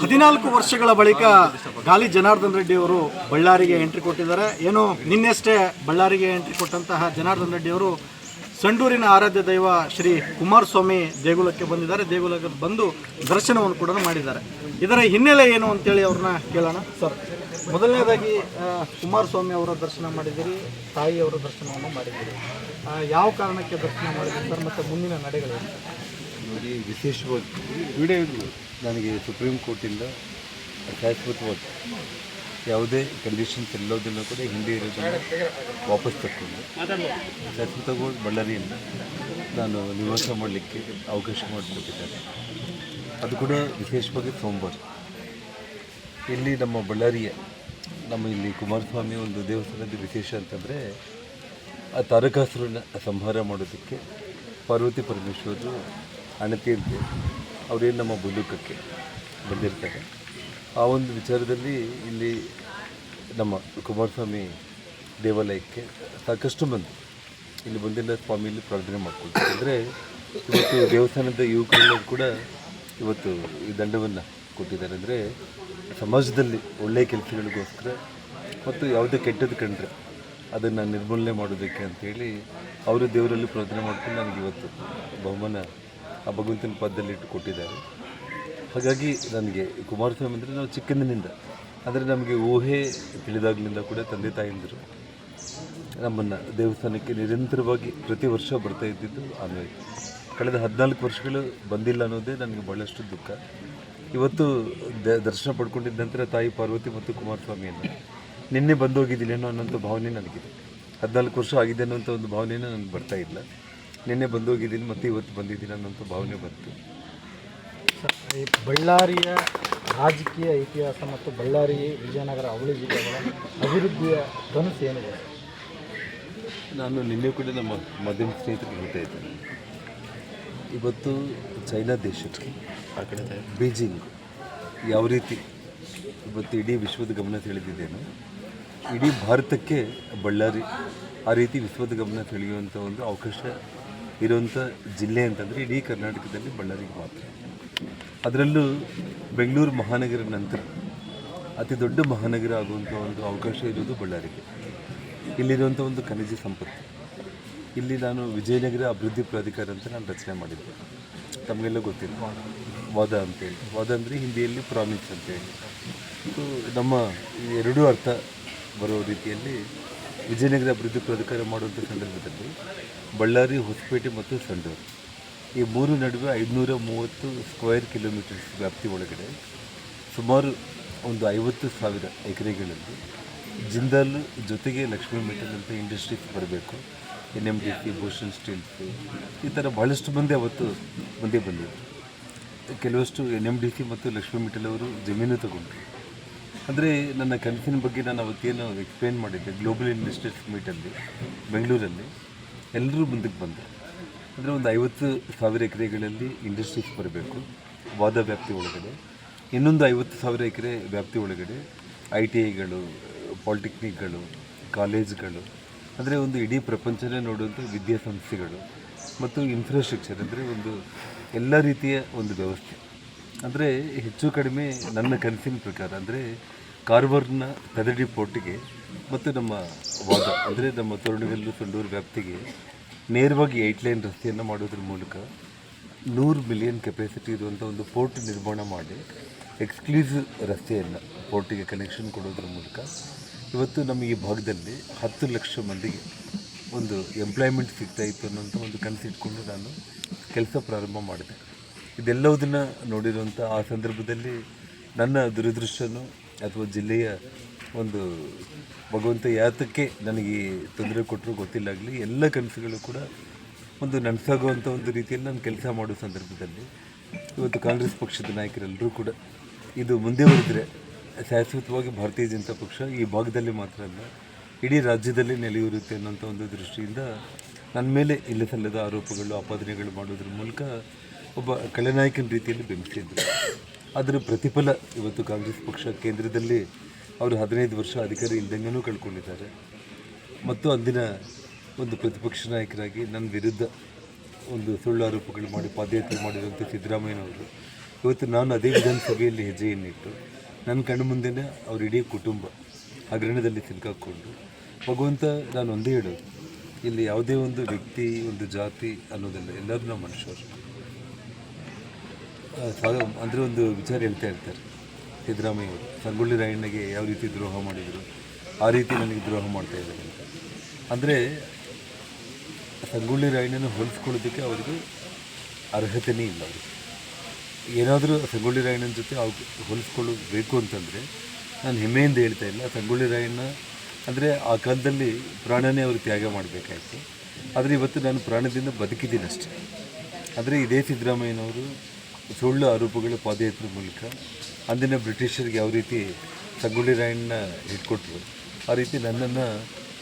14 ವರ್ಷಗಳ ಬಳಿಕ ಗಾಲಿ ಜನಾರ್ದನ್ ರೆಡ್ಡಿ ಅವರು ಬಳ್ಳಾರಿಗೆ ಎಂಟ್ರಿ ಕೊಟ್ಟಿದ್ದಾರೆ. ಏನು ನಿನ್ನೆಷ್ಟೇ ಬಳ್ಳಾರಿಗೆ ಎಂಟ್ರಿ ಕೊಟ್ಟಂತಹ ಜನಾರ್ದನ್ ರೆಡ್ಡಿ ಅವರು ಸಂಡೂರಿನ ಆರಾಧ್ಯ ದೈವ ಶ್ರೀ ಕುಮಾರಸ್ವಾಮಿ ದೇಗುಲಕ್ಕೆ ಬಂದಿದ್ದಾರೆ. ದೇಗುಲಕ್ಕೆ ಬಂದು ದರ್ಶನವನ್ನು ಕೂಡ ಮಾಡಿದ್ದಾರೆ. ಇದರ ಹಿನ್ನೆಲೆ ಏನು ಅಂತೇಳಿ ಅವ್ರನ್ನ ಕೇಳೋಣ. ಸರ್, ಮೊದಲನೇದಾಗಿ ಕುಮಾರಸ್ವಾಮಿ ಅವರ ದರ್ಶನ ಮಾಡಿದ್ದೀರಿ, ತಾಯಿಯವರ ದರ್ಶನವನ್ನು ಮಾಡಿದ್ದೀರಿ. ಯಾವ ಕಾರಣಕ್ಕೆ ದರ್ಶನ ಮಾಡಿದ್ದೀರಿ ಸರ್, ಮತ್ತು ಮುಂದಿನ ನಡೆಗಳೇನು? ನೋಡಿ, ವಿಶೇಷವಾಗಿ ವಿಡಿಯೋ ನನಗೆ ಸುಪ್ರೀಂ ಕೋರ್ಟಿಂದ ಶಾಶ್ವತವಾಗಿ ಯಾವುದೇ ಕಂಡೀಷನ್ಸ್ ಎಲ್ಲೋದನ್ನು ಕೂಡ ಹಿಂದೆ ಇರೋದನ್ನು ವಾಪಸ್ ತಕ್ಕೊಂಡು ಶಾಶ್ವತವಾಗಿ ಬಳ್ಳಾರಿಯನ್ನು ನಾನು ನಿವಾಸ ಮಾಡಲಿಕ್ಕೆ ಅವಕಾಶ ಮಾಡಿಕೊಟ್ಟಿದ್ದಾರೆ. ಅದು ಕೂಡ ವಿಶೇಷವಾಗಿ ಸೋಮವಾರ ಇಲ್ಲಿ ನಮ್ಮ ಬಳ್ಳಾರಿಯ ಇಲ್ಲಿ ಕುಮಾರಸ್ವಾಮಿ ಒಂದು ದೇವಸ್ಥಾನದ ವಿಶೇಷ ಅಂತಂದರೆ ಆ ತಾರಕಾಸುರನ ಸಂಹಾರ ಮಾಡೋದಕ್ಕೆ ಪಾರ್ವತಿ ಪರಮೇಶ್ವರರು ಅಣತಿಯಂತೆ ಅವರೇನು ನಮ್ಮ ಬುಲ್ಲುಕಕ್ಕೆ ಬಂದಿರ್ತಾರೆ. ಆ ಒಂದು ವಿಚಾರದಲ್ಲಿ ಇಲ್ಲಿ ನಮ್ಮ ಕುಮಾರಸ್ವಾಮಿ ದೇವಾಲಯಕ್ಕೆ ಸಾಕಷ್ಟು ಮಂದಿ ಇಲ್ಲಿ ಬಂದಿಲ್ಲ ಸ್ವಾಮಿಯಲ್ಲಿ ಪ್ರಾರ್ಥನೆ ಮಾಡ್ಕೊಳ್ತಾರೆ. ಅಂದರೆ ಇವತ್ತು ದೇವಸ್ಥಾನದ ಯುವಕರೆಲ್ಲರೂ ಕೂಡ ಇವತ್ತು ಈ ದಂಡವನ್ನು ಕೊಟ್ಟಿದ್ದಾರೆ. ಅಂದರೆ ಸಮಾಜದಲ್ಲಿ ಒಳ್ಳೆಯ ಕೆಲಸಗಳಿಗೋಸ್ಕರ ಮತ್ತು ಯಾವುದೇ ಕೆಟ್ಟದ್ದು ಕಂಡ್ರೆ ಅದನ್ನು ನಿರ್ಮೂಲನೆ ಮಾಡೋದಕ್ಕೆ ಅಂಥೇಳಿ ಅವರು ದೇವರಲ್ಲಿ ಪ್ರಾರ್ಥನೆ ಮಾಡ್ಕೊಂಡು ನನಗೆ ಇವತ್ತು ಬಹುಮಾನ ಆ ಭಗವಂತನ ಪದದಲ್ಲಿ ಇಟ್ಟು ಕೊಟ್ಟಿದ್ದಾರೆ. ಹಾಗಾಗಿ ನನಗೆ ಕುಮಾರಸ್ವಾಮಿ ಅಂದರೆ ನಾವು ಚಿಕ್ಕಂದಿನಿಂದ ಅಂದರೆ ನಮಗೆ ಊಹೆ ತಿಳಿದಾಗಲಿಂದ ಕೂಡ ತಂದೆ ತಾಯಿಂದರು ನಮ್ಮನ್ನು ದೇವಸ್ಥಾನಕ್ಕೆ ನಿರಂತರವಾಗಿ ಪ್ರತಿ ವರ್ಷ ಬರ್ತಾ ಇದ್ದಿದ್ದು. ಆಮೇಲೆ ಕಳೆದ 14 ವರ್ಷಗಳು ಬಂದಿಲ್ಲ ಅನ್ನೋದೇ ನನಗೆ ಭಾಳಷ್ಟು ದುಃಖ. ಇವತ್ತು ದರ್ಶನ ಪಡ್ಕೊಂಡಿದ್ದ ನಂತರ ತಾಯಿ ಪಾರ್ವತಿ ಮತ್ತು ಕುಮಾರಸ್ವಾಮಿಯನ್ನು ನಿನ್ನೆ ಬಂದೋಗಿದ್ದೀನಿ ಅನ್ನೋಂಥ ಭಾವನೆ ನನಗಿದೆ. 14 ವರ್ಷ ಆಗಿದೆ ಅನ್ನೋಂಥ ಒಂದು ಭಾವನೆಯನ್ನು ನನಗೆ ಬರ್ತಾ ಇಲ್ಲ. ನಿನ್ನೆ ಬಂದೋಗಿದ್ದೀನಿ ಮತ್ತು ಇವತ್ತು ಬಂದಿದ್ದೀನಿ ಅನ್ನೋಂಥ ಭಾವನೆ ಬಂತು. ಈ ಬಳ್ಳಾರಿಯ ರಾಜಕೀಯ ಇತಿಹಾಸ ಮತ್ತು ಬಳ್ಳಾರಿ ವಿಜಯನಗರ ಅವಳಿ ಜಿಲ್ಲೆಗಳ ಅಭಿವೃದ್ಧಿಯ ಕನಸು ಏನಿದೆ? ನಾನು ನಿನ್ನೆ ಕೂಡ ನಮ್ಮ ಮಾಧ್ಯಮ ಸ್ನೇಹಿತರಿಗೆ ಹೇಳ್ತಾ ಇದ್ದೇನೆ, ಇವತ್ತು ಚೈನಾ ದೇಶಕ್ಕೆ ಆ ಕಡೆ ಬೀಜಿಂಗ್ ಯಾವ ರೀತಿ ಇವತ್ತು ಇಡೀ ವಿಶ್ವದ ಗಮನ ಸೆಳೆದಿದ್ದೇನೋ, ಇಡೀ ಭಾರತಕ್ಕೆ ಬಳ್ಳಾರಿ ಆ ರೀತಿ ವಿಶ್ವದ ಗಮನ ಸೆಳೆಯುವಂಥ ಒಂದು ಅವಕಾಶ ಇರುವಂಥ ಜಿಲ್ಲೆ ಅಂತಂದರೆ ಇಡೀ ಕರ್ನಾಟಕದಲ್ಲಿ ಬಳ್ಳಾರಿಗೆ ಮಾತ್ರ. ಅದರಲ್ಲೂ ಬೆಂಗಳೂರು ಮಹಾನಗರ ನಂತರ ಅತಿ ದೊಡ್ಡ ಮಹಾನಗರ ಆಗುವಂಥ ಒಂದು ಅವಕಾಶ ಇರೋದು ಬಳ್ಳಾರಿಗೆ. ಇಲ್ಲಿರುವಂಥ ಒಂದು ಖನಿಜ ಸಂಪತ್ತು. ಇಲ್ಲಿ ನಾನು ವಿಜಯನಗರ ಅಭಿವೃದ್ಧಿ ಪ್ರಾಧಿಕಾರ ಅಂತ ನಾನು ರಚನೆ ಮಾಡಿದ್ದೆ. ತಮಗೆಲ್ಲ ಗೊತ್ತಿಲ್ಲ, ವಾದ ಅಂತೇಳಿ. ವಾದ ಅಂದರೆ ಹಿಂದಿಯಲ್ಲಿ ಪ್ರಾಮಿಸ್ ಅಂತೇಳಿ. ಸೊ ನಮ್ಮ ಎರಡೂ ಅರ್ಥ ಬರೋ ರೀತಿಯಲ್ಲಿ ವಿಜಯನಗರ ಅಭಿವೃದ್ಧಿ ಪ್ರಾಧಿಕಾರ ಮಾಡುವಂಥ ಸಂದರ್ಭದಲ್ಲಿ ಬಳ್ಳಾರಿ, ಹೊಸಪೇಟೆ ಮತ್ತು ಸಂಡೂರು ಈ ಮೂರು ನಡುವೆ 530 ಸ್ಕ್ವೇರ್ ಕಿಲೋಮೀಟರ್ಸ್ ವ್ಯಾಪ್ತಿ ಒಳಗಡೆ ಸುಮಾರು ಒಂದು 50,000 ಎಕರೆಗಳಲ್ಲಿ ಜಿಂದಾಲ್ ಜೊತೆಗೆ ಲಕ್ಷ್ಮೀ ಮೆಟಲ್ ಅಂತ ಇಂಡಸ್ಟ್ರೀಸ್ ಬರಬೇಕು. NMDC, ಭೂಷಣ್ ಸ್ಟೀಲ್ಸು, ಈ ಥರ ಭಾಳಷ್ಟು ಮಂದಿ ಅವತ್ತು ಮುಂದೆ ಬಂದಿದ್ದರು. ಕೆಲವಷ್ಟು NMDC ಮತ್ತು ಲಕ್ಷ್ಮೀ ಮೆಟಲ್ ಅವರು ಜಮೀನು ತಗೊಂಡ್ರು. ಅಂದರೆ ನನ್ನ ಕನಸಿನ ಬಗ್ಗೆ ನಾನು ಅವತ್ತೇನು ಎಕ್ಸ್ಪ್ಲೇನ್ ಮಾಡಿದ್ದೆ, ಗ್ಲೋಬಲ್ ಇನ್ವೆಸ್ಟರ್ಸ್ ಮೀಟಲ್ಲಿ ಬೆಂಗಳೂರಲ್ಲಿ ಎಲ್ಲರೂ ಮುಂದಕ್ಕೆ ಬಂದರು. ಅಂದರೆ ಒಂದು 50,000 ಎಕರೆಗಳಲ್ಲಿ ಇಂಡಸ್ಟ್ರೀಸ್ ಬರಬೇಕು ವಾದ ವ್ಯಾಪ್ತಿ ಒಳಗಡೆ. ಇನ್ನೊಂದು 50,000 ಎಕರೆ ವ್ಯಾಪ್ತಿ ಒಳಗಡೆ ITIಗಳು, ಪಾಲಿಟೆಕ್ನಿಕ್ಗಳು, ಕಾಲೇಜ್ಗಳು, ಅಂದರೆ ಒಂದು ಇಡೀ ಪ್ರಪಂಚನೇ ನೋಡುವಂಥ ವಿದ್ಯಾಸಂಸ್ಥೆಗಳು ಮತ್ತು ಇನ್ಫ್ರಾಸ್ಟ್ರಕ್ಚರ್, ಅಂದರೆ ಒಂದು ಎಲ್ಲ ರೀತಿಯ ಒಂದು ವ್ಯವಸ್ಥೆ. ಅಂದರೆ ಹೆಚ್ಚು ಕಡಿಮೆ ನನ್ನ ಕನಸಿನ ಪ್ರಕಾರ ಅಂದರೆ ಕಾರವಾರನ ತದಡಿ ಪೋರ್ಟಿಗೆ ಮತ್ತು ನಮ್ಮ ವಾದ ಅಂದರೆ ನಮ್ಮ ತೋರಣಗಲ್ಲು ಸಂಡೂರು ವ್ಯಾಪ್ತಿಗೆ ನೇರವಾಗಿ 8 ಲೈನ್ ರಸ್ತೆಯನ್ನು ಮಾಡೋದ್ರ ಮೂಲಕ 100 ಮಿಲಿಯನ್ ಕೆಪಾಸಿಟಿ ಇರುವಂಥ ಒಂದು ಪೋರ್ಟ್ ನಿರ್ಮಾಣ ಮಾಡಿ ಎಕ್ಸ್ಕ್ಲೂಸಿವ್ ರಸ್ತೆಯನ್ನು ಪೋರ್ಟಿಗೆ ಕನೆಕ್ಷನ್ ಕೊಡೋದ್ರ ಮೂಲಕ ಇವತ್ತು ನಮ್ಮ ಈ ಭಾಗದಲ್ಲಿ 10 ಲಕ್ಷ ಮಂದಿಗೆ ಒಂದು ಎಂಪ್ಲಾಯ್ಮೆಂಟ್ ಸಿಗ್ತಾಯಿತ್ತು ಅನ್ನೋಂಥ ಒಂದು ಕನಸಿಟ್ಕೊಂಡು ನಾನು ಕೆಲಸ ಪ್ರಾರಂಭ ಮಾಡಿದೆ. ಇದೆಲ್ಲವುದನ್ನು ನೋಡಿರುವಂಥ ಆ ಸಂದರ್ಭದಲ್ಲಿ ನನ್ನ ದುರದೃಷ್ಟನೋ ಅಥವಾ ಜಿಲ್ಲೆಯ ಒಂದು ಭಗವಂತ ಯಾತಕ್ಕೆ ನನಗೆ ತೊಂದರೆ ಕೊಟ್ಟರು ಗೊತ್ತಿಲ್ಲಾಗಲಿ, ಎಲ್ಲ ಕನಸುಗಳು ಕೂಡ ಒಂದು ನನಸಾಗುವಂಥ ಒಂದು ರೀತಿಯಲ್ಲಿ ನಾನು ಕೆಲಸ ಮಾಡೋ ಸಂದರ್ಭದಲ್ಲಿ ಇವತ್ತು ಕಾಂಗ್ರೆಸ್ ಪಕ್ಷದ ನಾಯಕರೆಲ್ಲರೂ ಕೂಡ ಇದು ಮುಂದುವರೆದರೆ ಶಾಶ್ವತವಾಗಿ ಭಾರತೀಯ ಜನತಾ ಪಕ್ಷ ಈ ಭಾಗದಲ್ಲಿ ಮಾತ್ರ ಅಲ್ಲ ಇಡೀ ರಾಜ್ಯದಲ್ಲಿ ನೆಲೆಯೂರುತ್ತೆ ಅನ್ನೋಂಥ ಒಂದು ದೃಷ್ಟಿಯಿಂದ ನನ್ನ ಮೇಲೆ ಇಲ್ಲ ಸಲ್ಲದ ಆರೋಪಗಳು, ಆಪಾದನೆಗಳು ಮಾಡೋದ್ರ ಮೂಲಕ ಒಬ್ಬ ಖಳನಾಯಕನ ರೀತಿಯಲ್ಲಿ ಬೆಂಬಲಿಸಿದ್ರು. ಅದರ ಪ್ರತಿಫಲ ಇವತ್ತು ಕಾಂಗ್ರೆಸ್ ಪಕ್ಷ ಕೇಂದ್ರದಲ್ಲಿ ಅವರು 15 ವರ್ಷ ಅಧಿಕಾರ ಇಲ್ದಂಗೂ ಕಳ್ಕೊಂಡಿದ್ದಾರೆ. ಮತ್ತು ಅಂದಿನ ಒಂದು ಪ್ರತಿಪಕ್ಷ ನಾಯಕರಾಗಿ ನನ್ನ ವಿರುದ್ಧ ಒಂದು ಸುಳ್ಳು ಆರೋಪಗಳು ಮಾಡಿ ಪಾದಯಾತ್ರೆ ಮಾಡಿರುವಂಥ ಸಿದ್ದರಾಮಯ್ಯನವರು ಇವತ್ತು ನಾನು ಅದೇ ವಿಧಾನಸಭೆಯಲ್ಲಿ ಹೆಜ್ಜೆಯನ್ನಿಟ್ಟು ನನ್ನ ಕಣ್ಣು ಮುಂದೆನೇ ಅವ್ರ ಇಡೀ ಕುಟುಂಬ ಹಗರಣದಲ್ಲಿ ಸಿಲುಕಾಕ್ಕೊಂಡು ಭಗವಂತ ನಾನು ಒಂದೇ ಹೇಳೋದು, ಇಲ್ಲಿ ಯಾವುದೇ ಒಂದು ವ್ಯಕ್ತಿ ಒಂದು ಜಾತಿ ಅನ್ನೋದಿಲ್ಲ, ಎಲ್ಲರೂ ನಾವು ಮನುಷ್ಯರು. ಅಂದರೆ ಒಂದು ವಿಚಾರ ಹೇಳ್ತಾ ಇರ್ತಾರೆ ಸಿದ್ದರಾಮಯ್ಯ ಅವರು, ಸಂಗೊಳ್ಳಿ ರಾಯಣ್ಣಗೆ ಯಾವ ರೀತಿ ದ್ರೋಹ ಮಾಡಿದರು ಆ ರೀತಿ ನನಗೆ ದ್ರೋಹ ಮಾಡ್ತಾ ಇದ್ದಾರೆ ಅಂತ. ಅಂದರೆ ಸಂಗೊಳ್ಳಿ ರಾಯಣ್ಣನ ಹೋಲಿಸ್ಕೊಳ್ಳೋದಕ್ಕೆ ಅವರಿಗೆ ಅರ್ಹತೆಯೇ ಇಲ್ಲ. ಅವರು ಏನಾದರೂ ಸಂಗೊಳ್ಳಿ ರಾಯಣ್ಣನ ಜೊತೆ ಹೋಲಿಸ್ಕೊಳ್ಳಬೇಕು ಅಂತಂದರೆ ನಾನು ಹೆಮ್ಮೆಯಿಂದ ಹೇಳ್ತಾ ಇಲ್ಲ. ಸಂಗೊಳ್ಳಿ ರಾಯಣ್ಣ ಅಂದರೆ ಆ ಕಾಲದಲ್ಲಿ ಪ್ರಾಣನೇ ಅವರು ತ್ಯಾಗ ಮಾಡಬೇಕಾಯಿತು. ಆದರೆ ಇವತ್ತು ನಾನು ಪ್ರಾಣದಿಂದ ಬದುಕಿದ್ದೀನಿ ಅಷ್ಟೇ. ಆದರೆ ಇದೇ ಸಿದ್ದರಾಮಯ್ಯನವರು ಸುಳ್ಳು ಆರೋಪಗಳ ಪಾದಯಾತ್ರೆ ಮೂಲಕ ಅಂದಿನ ಬ್ರಿಟಿಷರಿಗೆ ಯಾವ ರೀತಿ ಸಂಗೊಳ್ಳಿ ರಾಯಣ್ಣ ಇಟ್ಕೊಟ್ರು, ಆ ರೀತಿ ನನ್ನನ್ನು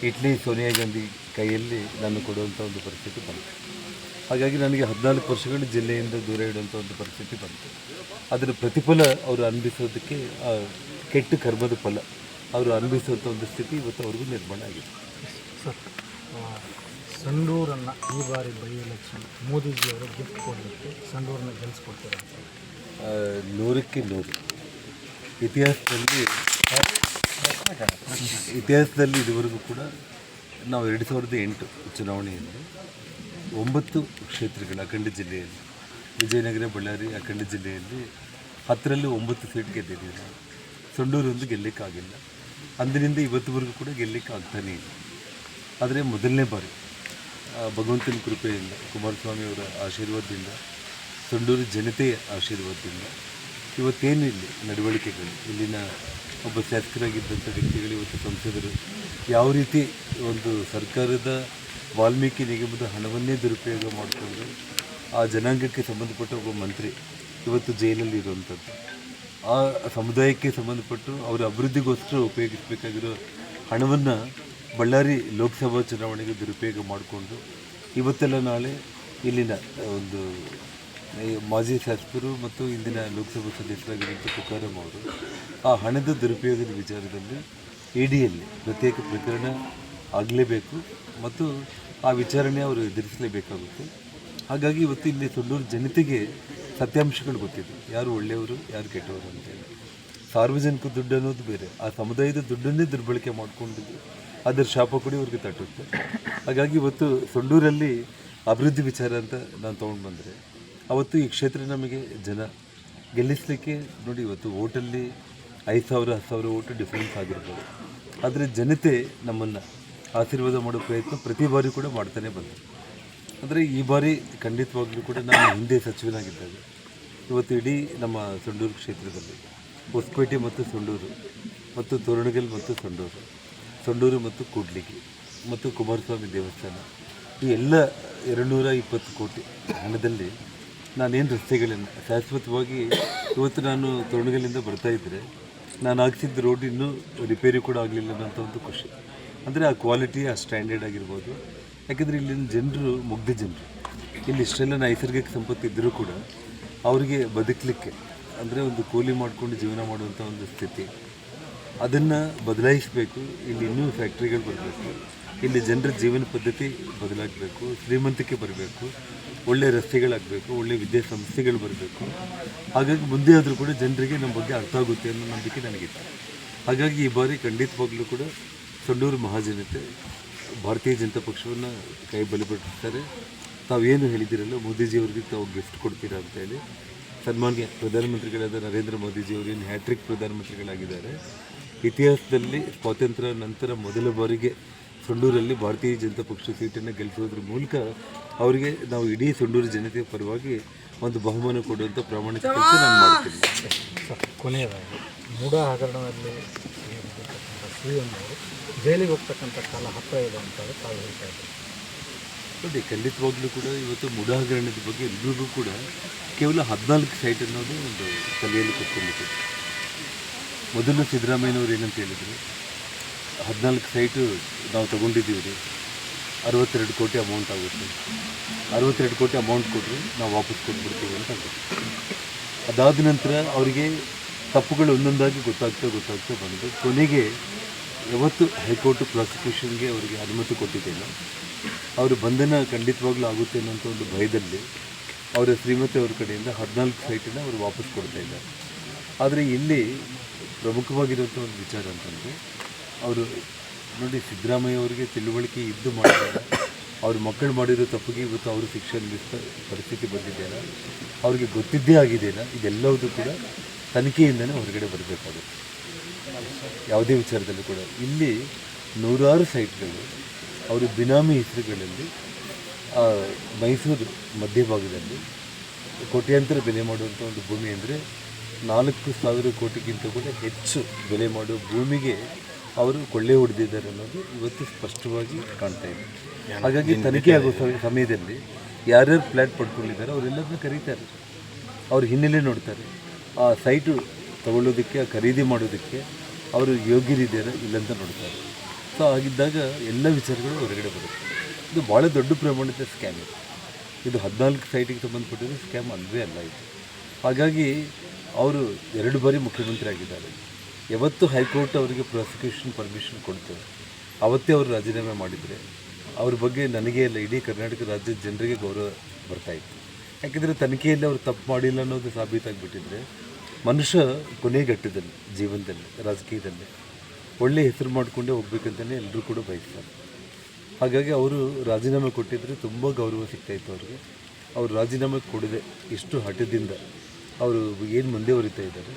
ಇಟ್ಲಿ ಸೋನಿಯಾ ಗಾಂಧಿ ಕೈಯಲ್ಲಿ ನಾನು ಕೊಡುವಂಥ ಒಂದು ಪರಿಸ್ಥಿತಿ ಬಂತು. ಹಾಗಾಗಿ ನನಗೆ 14 ವರ್ಷಗಳು ಜಿಲ್ಲೆಯಿಂದ ದೂರ ಇಡುವಂಥ ಒಂದು ಪರಿಸ್ಥಿತಿ ಬಂತು. ಅದರ ಪ್ರತಿಫಲ ಅವರು ಅನುಭವಿಸೋದಕ್ಕೆ ಕೆಟ್ಟ ಕರ್ಮದ ಫಲ ಅವರು ಅನುಭವಿಸುವಂಥ ಒಂದು ಸ್ಥಿತಿ ಇವತ್ತು ಅವ್ರಿಗೂ ನಿರ್ಮಾಣ ಆಗಿದೆ. ಸರ್, ಸಂಡೂರನ್ನು ಈ ಬಾರಿ ಬೈ ಎಲೆಕ್ಷನ್ ಮೋದಿಜಿಯವರು ಗಿಫ್ಟ್ ಕೊಡಲಿಕ್ಕೆ ಸಂಡೂರನ್ನ ಗೆಲ್ಲಿಸ್ಕೊಡ್ತಾರೆ. 100ಕ್ಕೆ 100 ಇತಿಹಾಸದಲ್ಲಿ ಇದುವರೆಗೂ ಕೂಡ ನಾವು 2008 ಚುನಾವಣೆಯಲ್ಲಿ 9 ಕ್ಷೇತ್ರಗಳು ಅಖಂಡ ಜಿಲ್ಲೆಯಲ್ಲಿ, ವಿಜಯನಗರ, ಬಳ್ಳಾರಿ ಅಖಂಡ ಜಿಲ್ಲೆಯಲ್ಲಿ 10ರಲ್ಲಿ 9 ಸೀಟ್ ಗೆದ್ದಿದ್ದೀವಿ. ಸಂಡೂರೊಂದು ಗೆಲ್ಲಕ್ಕಾಗಿಲ್ಲ. ಅಂದಿನಿಂದ ಇವತ್ತುವರೆಗೂ ಕೂಡ ಗೆಲ್ಲಕ್ಕೆ ಆಗ್ತಾನೇ ಇಲ್ಲ. ಆದರೆ ಮೊದಲನೇ ಬಾರಿ ಭಗವಂತನ ಕೃಪೆಯಿಂದ, ಕುಮಾರಸ್ವಾಮಿ ಅವರ ಆಶೀರ್ವಾದದಿಂದ, ಸಂಡೂರು ಜನತೆಯ ಆಶೀರ್ವಾದದಿಂದ ಇವತ್ತೇನು ಇಲ್ಲಿ ನಡವಳಿಕೆಗಳು, ಇಲ್ಲಿನ ಒಬ್ಬ ಶಾಸಕರಾಗಿದ್ದಂಥ ವ್ಯಕ್ತಿಗಳು, ಇವತ್ತು ಸಂಸದರು ಯಾವ ರೀತಿ ಒಂದು ಸರ್ಕಾರದ ವಾಲ್ಮೀಕಿ ನಿಗಮದ ಹಣವನ್ನೇ ದುರುಪಯೋಗ ಮಾಡಿಕೊಂಡು ಆ ಜನಾಂಗಕ್ಕೆ ಸಂಬಂಧಪಟ್ಟ ಒಬ್ಬ ಮಂತ್ರಿ ಇವತ್ತು ಜೈಲಲ್ಲಿ ಇರುವಂಥದ್ದು, ಆ ಸಮುದಾಯಕ್ಕೆ ಸಂಬಂಧಪಟ್ಟು ಅವರ ಅಭಿವೃದ್ಧಿಗೋಸ್ಕರ ಉಪಯೋಗಿಸಬೇಕಾಗಿರೋ ಹಣವನ್ನು ಬಳ್ಳಾರಿ ಲೋಕಸಭಾ ಚುನಾವಣೆಗೆ ದುರುಪಯೋಗ ಮಾಡಿಕೊಂಡು ಇವತ್ತೆಲ್ಲ ನಾಳೆ ಇಲ್ಲಿನ ಒಂದು ಮಾಜಿ ಶಾಸಕರು ಮತ್ತು ಇಂದಿನ ಲೋಕಸಭಾ ಸದಸ್ಯರಾಗಿರುವಂಥ ತುಕಾರಾಮ್ ಅವರು ಆ ಹಣದ ದುರುಪಯೋಗದ ವಿಚಾರದಲ್ಲಿ EDಯಲ್ಲಿ ಪ್ರತ್ಯೇಕ ಪ್ರಕರಣ ಆಗಲೇಬೇಕು ಮತ್ತು ಆ ವಿಚಾರಣೆ ಅವರು ಎದುರಿಸಲೇಬೇಕಾಗುತ್ತೆ. ಹಾಗಾಗಿ ಇವತ್ತು ಇಲ್ಲಿ ಸಂಡೂರು ಜನತೆಗೆ ಸತ್ಯಾಂಶಗಳು ಗೊತ್ತಿದೆ, ಯಾರು ಒಳ್ಳೆಯವರು ಯಾರು ಕೆಟ್ಟವರು ಅಂತೇಳಿ. ಸಾರ್ವಜನಿಕ ದುಡ್ಡು ಅನ್ನೋದು ಬೇರೆ, ಆ ಸಮುದಾಯದ ದುಡ್ಡನ್ನೇ ದುರ್ಬಳಕೆ ಮಾಡಿಕೊಂಡಿದ್ದು ಅದರ ಶಾಪ ಕೂಡ ಇವ್ರಿಗೆ ತಟ್ಟುತ್ತೆ. ಹಾಗಾಗಿ ಇವತ್ತು ಸಂಡೂರಲ್ಲಿ ಅಭಿವೃದ್ಧಿ ವಿಚಾರ ಅಂತ ನಾನು ತೊಗೊಂಡು ಬಂದರೆ ಅವತ್ತು ಈ ಕ್ಷೇತ್ರ ನಮಗೆ ಜನ ಗೆಲ್ಲಿಸಲಿಕ್ಕೆ ನೋಡಿ, ಇವತ್ತು ಓಟಲ್ಲಿ 5,000-10,000 ಓಟು ಡಿಫ್ರೆನ್ಸ್ ಆಗಿರ್ಬೋದು. ಆದರೆ ಜನತೆ ನಮ್ಮನ್ನು ಆಶೀರ್ವಾದ ಮಾಡೋ ಪ್ರಯತ್ನ ಪ್ರತಿ ಬಾರಿ ಕೂಡ ಮಾಡ್ತಾನೆ ಬಂದರು. ಅಂದರೆ ಈ ಬಾರಿ ಖಂಡಿತವಾಗ್ಲೂ ಕೂಡ ನಾನು ಹಿಂದೆ ಸಚಿವನಾಗಿದ್ದಾಗ ಇವತ್ತು ಇಡೀ ನಮ್ಮ ಸಂಡೂರು ಕ್ಷೇತ್ರದಲ್ಲಿ ಹೊಸಪೇಟೆ ಮತ್ತು ಸಂಡೂರು ಮತ್ತು ತೋರಣಗಲ್ ಮತ್ತು ಸಂಡೂರು ಮತ್ತು ಕೂಡ್ಲಿಗಿ ಮತ್ತು ಕುಮಾರಸ್ವಾಮಿ ದೇವಸ್ಥಾನ ಈ ಎಲ್ಲ 220 ಕೋಟಿ ಹಣದಲ್ಲಿ ನಾನೇನು ರಸ್ತೆಗಳನ್ನು ಶಾಶ್ವತವಾಗಿ ಇವತ್ತು ನಾನು ತೋರಣಗಲ್ಲಿಂದ ಬರ್ತಾಯಿದ್ದರೆ ನಾನು ಹಾಕ್ಸಿದ್ದ ರೋಡ್ ಇನ್ನೂ ರಿಪೇರಿ ಕೂಡ ಆಗಲಿಲ್ಲ ಅನ್ನೋಂಥ ಒಂದು ಖುಷಿ. ಅಂದರೆ ಆ ಕ್ವಾಲಿಟಿ, ಆ ಸ್ಟ್ಯಾಂಡರ್ಡ್ ಆಗಿರ್ಬೋದು. ಯಾಕೆಂದರೆ ಇಲ್ಲಿನ ಜನರು ಮುಗ್ಧ ಜನರು, ಇಲ್ಲಿ ಇಷ್ಟೆಲ್ಲ ನೈಸರ್ಗಿಕ ಸಂಪತ್ತು ಇದ್ದರೂ ಕೂಡ ಅವರಿಗೆ ಬದುಕಲಿಕ್ಕೆ ಅಂದರೆ ಒಂದು ಕೂಲಿ ಮಾಡಿಕೊಂಡು ಜೀವನ ಮಾಡುವಂಥ ಒಂದು ಸ್ಥಿತಿ, ಅದನ್ನು ಬದಲಾಯಿಸಬೇಕು. ಇಲ್ಲಿ ಇನ್ನೂ ಫ್ಯಾಕ್ಟ್ರಿಗಳು ಬರಬೇಕು, ಇಲ್ಲಿ ಜನರ ಜೀವನ ಪದ್ಧತಿ ಬದಲಾಗಬೇಕು, ಶ್ರೀಮಂತಿಕೆ ಬರಬೇಕು, ಒಳ್ಳೆಯ ರಸ್ತೆಗಳಾಗಬೇಕು, ಒಳ್ಳೆಯ ವಿದ್ಯಾಸಂಸ್ಥೆಗಳು ಬರಬೇಕು. ಹಾಗಾಗಿ ಮುಂದೆ ಆದರೂ ಕೂಡ ಜನರಿಗೆ ನಮ್ಮ ಬಗ್ಗೆ ಅರ್ಥ ಆಗುತ್ತೆ ಅನ್ನೋ ನಂಬಿಕೆ ನನಗಿತ್ತು. ಹಾಗಾಗಿ ಈ ಬಾರಿ ಖಂಡಿತವಾಗ್ಲೂ ಕೂಡ ಸಂಡೂರು ಮಹಾಜನತೆ ಭಾರತೀಯ ಜನತಾ ಪಕ್ಷವನ್ನು ಕೈ ಬಲಪಡಿಸ್ತಾರೆ. ತಾವೇನು ಹೇಳಿದ್ದೀರಲ್ಲ, ಮೋದಿಜಿಯವ್ರಿಗೆ ತಾವು ಗಿಫ್ಟ್ ಕೊಡ್ತೀರಾ ಅಂತೇಳಿ. ಸನ್ಮಾನ್ಯ ಪ್ರಧಾನಮಂತ್ರಿಗಳಾದ ನರೇಂದ್ರ ಮೋದಿಜಿಯವರು ಏನು ಹ್ಯಾಟ್ರಿಕ್ ಪ್ರಧಾನಮಂತ್ರಿಗಳಾಗಿದ್ದಾರೆ. ಇತಿಹಾಸದಲ್ಲಿ ಸ್ವಾತಂತ್ರ್ಯ ನಂತರ ಮೊದಲ ಬಾರಿಗೆ ಸಂಡೂರಲ್ಲಿ ಭಾರತೀಯ ಜನತಾ ಪಕ್ಷ ಸೀಟನ್ನು ಗೆಲ್ಲಿಸೋದ್ರ ಮೂಲಕ ಅವರಿಗೆ ನಾವು ಇಡೀ ಸಂಡೂರು ಜನತೆಯ ಪರವಾಗಿ ಒಂದು ಬಹುಮಾನ ಕೊಡುವಂಥ ಪ್ರಾಮಾಣಿಕ ಕೆಲಸ ನಾನು ಮಾಡ್ತೀನಿ. ಕೊನೆಯದಾಗಿ ಮೂಡಾ ಹಗರಣದಲ್ಲಿ CM ಅವರು ಜೈಲಿಗೆ ಹೋಗ್ತಕ್ಕಂಥ ಕಾಲ ಹತ್ತಿರ ಇದೆ ಅಂತ ತಾವು ಹೇಳ್ತಾ ಇದ್ದಾರೆ. ನೋಡಿ, ಖಂಡಿತವಾಗ್ಲೂ ಕೂಡ ಇವತ್ತು ಮೂಡಾ ಹಗರಣದ ಬಗ್ಗೆ ಎಲ್ರಿಗೂ ಕೂಡ ಕೇವಲ 14 ಸೈಟ್ ಅನ್ನೋದು ಒಂದು ತಲೆಯಲ್ಲಿ ಕೂತ್ಕೊಂಡಿತ್ತು. ಮೊದಲು ಸಿದ್ದರಾಮಯ್ಯನವರು ಏನಂತ ಹೇಳಿದರು, 14 ಸೈಟು ನಾವು ತೊಗೊಂಡಿದ್ದೀವಿ ರೀ, 62 ಕೋಟಿ ಅಮೌಂಟ್ ಆಗುತ್ತೆ, 62 ಕೋಟಿ ಅಮೌಂಟ್ ಕೊಟ್ಟರೆ ನಾವು ವಾಪಸ್ ಕೊಟ್ಬಿಡ್ತೀವಿ ಅಂತ ಆಗುತ್ತೆ. ಅದಾದ ನಂತರ ಅವರಿಗೆ ತಪ್ಪುಗಳು ಒಂದೊಂದಾಗಿ ಗೊತ್ತಾಗ್ತಾ ಬಂದು ಕೊನೆಗೆ ಯಾವತ್ತು ಹೈಕೋರ್ಟ್ ಪ್ರಾಸಿಕ್ಯೂಷನ್ಗೆ ಅವರಿಗೆ ಅನುಮತಿ ಕೊಟ್ಟಿದ್ದೇನೆ, ಅವರು ಬಂಧನ ಖಂಡಿತವಾಗ್ಲೂ ಆಗುತ್ತೆ ಅನ್ನೋಂಥ ಒಂದು ಭಯದಲ್ಲಿ ಅವರ ಶ್ರೀಮತಿ ಅವ್ರ ಕಡೆಯಿಂದ 14 ಸೈಟನ್ನು ಅವರು ವಾಪಸ್ ಕೊಡ್ತಾ ಇದ್ದಾರೆ. ಆದರೆ ಇಲ್ಲಿ ಪ್ರಮುಖವಾಗಿರುವಂಥ ಒಂದು ವಿಚಾರ ಅಂತಂದರೆ ಅವರು ನೋಡಿ, ಸಿದ್ದರಾಮಯ್ಯ ಅವರಿಗೆ ತಿಳುವಳಿಕೆ ಇದ್ದು ಮಾಡಿದ್ದಾರೆ. ಅವ್ರ ಮಕ್ಕಳು ಮಾಡಿರೋ ತಪ್ಪಿಗೆ ಇವತ್ತು ಅವರು ಶಿಕ್ಷೆ ಅನುಭವಿಸೋ ಪರಿಸ್ಥಿತಿ ಬಂದಿದೆಯಲ್ಲ, ಅವ್ರಿಗೆ ಗೊತ್ತಿದ್ದೇ ಆಗಿದೆಯಲ್ಲ, ಇದೆಲ್ಲವೂ ಕೂಡ ತನಿಖೆಯಿಂದನೇ ಹೊರಗಡೆ ಬರಬೇಕಾಗುತ್ತೆ. ಯಾವುದೇ ವಿಚಾರದಲ್ಲೂ ಕೂಡ ಇಲ್ಲಿ 100 ಸೈಟ್ಗಳು ಅವರು ಬಿನಾಮಿ ಹೆಸರುಗಳಲ್ಲಿ ಮೈಸೂರು ಮಧ್ಯಭಾಗದಲ್ಲಿ ಕೋಟ್ಯಾಂತರ ಬೆಲೆ ಮಾಡುವಂಥ ಒಂದು ಭೂಮಿ ಅಂದರೆ 4,000 ಕೋಟಿಗಿಂತ ಕೂಡ ಹೆಚ್ಚು ಬೆಲೆ ಮಾಡುವ ಭೂಮಿಗೆ ಅವರು ಕೊಳ್ಳೆ ಹೊಡೆದಿದ್ದಾರೆ ಅನ್ನೋದು ಇವತ್ತು ಸ್ಪಷ್ಟವಾಗಿ ಕಾಣ್ತಾ ಇದೆ. ಹಾಗಾಗಿ ತನಿಖೆ ಆಗೋ ಸಮಯದಲ್ಲಿ ಯಾರ್ಯಾರು ಫ್ಲ್ಯಾಟ್ ಪಡ್ಕೊಂಡಿದ್ದಾರೆ ಅವರೆಲ್ಲರನ್ನ ಕರೀತಾರೆ, ಅವ್ರ ಹಿನ್ನೆಲೆ ನೋಡ್ತಾರೆ, ಆ ಸೈಟು ತಗೊಳ್ಳೋದಕ್ಕೆ, ಖರೀದಿ ಮಾಡೋದಕ್ಕೆ ಅವರು ಯೋಗ್ಯರಿದ್ದಾರೆ ಇಲ್ಲಂತ ನೋಡ್ತಾರೆ. ಸೊ ಹಾಗಿದ್ದಾಗ ಎಲ್ಲ ವಿಚಾರಗಳು ಹೊರಗಡೆ ಬರುತ್ತೆ. ಇದು ಭಾಳ ದೊಡ್ಡ ಪ್ರಮಾಣದ ಸ್ಕ್ಯಾಮ್ ಇದು 14 ಸೈಟಿಗೆ ಸಂಬಂಧಪಟ್ಟಿರೋ ಸ್ಕ್ಯಾಮ್ ಅಲ್ಲವೇ ಅಲ್ಲ ಇದು. ಹಾಗಾಗಿ ಅವರು 2 ಬಾರಿ ಮುಖ್ಯಮಂತ್ರಿ ಆಗಿದ್ದಾರೆ. ಯಾವತ್ತು ಹೈಕೋರ್ಟ್ ಅವರಿಗೆ ಪ್ರಾಸಿಕ್ಯೂಷನ್ ಪರ್ಮಿಷನ್ ಕೊಡ್ತು ಅವತ್ತೇ ಅವರು ರಾಜೀನಾಮೆ ಮಾಡಿದರೆ ಅವ್ರ ಬಗ್ಗೆ ನನಗೆ ಎಲ್ಲ ಇಡೀ ಕರ್ನಾಟಕ ರಾಜ್ಯದ ಜನರಿಗೆ ಗೌರವ ಬರ್ತಾಯಿತ್ತು. ಯಾಕೆಂದರೆ ತನಿಖೆಯಲ್ಲಿ ಅವರು ತಪ್ಪು ಮಾಡಿಲ್ಲ ಅನ್ನೋದು ಸಾಬೀತಾಗಿಬಿಟ್ಟಿದ್ರೆ ಮನುಷ್ಯ ಕೊನೆಗಟ್ಟದಲ್ಲಿ ಜೀವನದಲ್ಲಿ ರಾಜಕೀಯದಲ್ಲಿ ಒಳ್ಳೆಯ ಹೆಸರು ಮಾಡಿಕೊಂಡೇ ಹೋಗ್ಬೇಕಂತಲೇ ಎಲ್ಲರೂ ಕೂಡ ಬಯಸ್ತಾರೆ. ಹಾಗಾಗಿ ಅವರು ರಾಜೀನಾಮೆ ಕೊಟ್ಟಿದ್ದರೆ ತುಂಬ ಗೌರವ ಸಿಗ್ತಾಯಿತ್ತು ಅವ್ರಿಗೆ. ಅವರು ರಾಜೀನಾಮೆ ಕೊಡದೆ ಇಷ್ಟು ಹಠದಿಂದ ಅವರು ಏನು ಮುಂದೆ ಹೊರಿತಾ ಇದ್ದಾರೆ,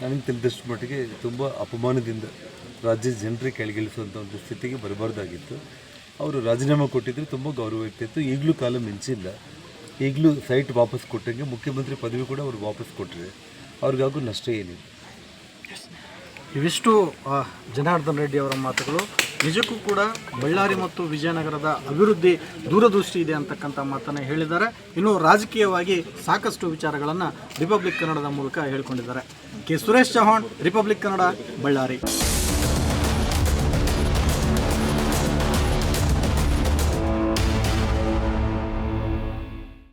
ನನಗೆ ತಿಳಿದಷ್ಟು ಮಟ್ಟಿಗೆ ತುಂಬ ಅಪಮಾನದಿಂದ ರಾಜ್ಯದ ಜನರಿಗೆ ಕೆಳಗಿಳಿಸುವಂಥ ಒಂದು ಸ್ಥಿತಿಗೆ ಬರಬಾರ್ದಾಗಿತ್ತು. ಅವರು ರಾಜೀನಾಮೆ ಕೊಟ್ಟಿದ್ದರೆ ತುಂಬ ಗೌರವ ಇರ್ತಾಯಿತ್ತು. ಈಗಲೂ ಕಾಲ ಮಿಂಚಿಲ್ಲ. ಈಗಲೂ ಸೈಟ್ ವಾಪಸ್ ಕೊಟ್ಟಂಗೆ ಮುಖ್ಯಮಂತ್ರಿ ಪದವಿ ಕೂಡ ಅವರು ವಾಪಸ್ ಕೊಟ್ಟರೆ ಅವ್ರಿಗಾಗೂ ನಷ್ಟ ಏನಿಲ್ಲ. ಇವಿಷ್ಟು ಜನಾರ್ದನ್ ರೆಡ್ಡಿ ಅವರ ಮಾತುಗಳು. ನಿಜಕ್ಕೂ ಕೂಡ ಬಳ್ಳಾರಿ ಮತ್ತು ವಿಜಯನಗರದ ಅಭಿವೃದ್ಧಿ ದೂರದೃಷ್ಟಿ ಇದೆ ಅಂತಕ್ಕಂಥ ಮಾತನ್ನು ಹೇಳಿದ್ದಾರೆ. ಇನ್ನು ರಾಜಕೀಯವಾಗಿ ಸಾಕಷ್ಟು ವಿಚಾರಗಳನ್ನು ರಿಪಬ್ಲಿಕ್ ಕನ್ನಡದ ಮೂಲಕ ಹೇಳಿಕೊಂಡಿದ್ದಾರೆ. K Suresh Chauhan, republic Kannada, Ballari.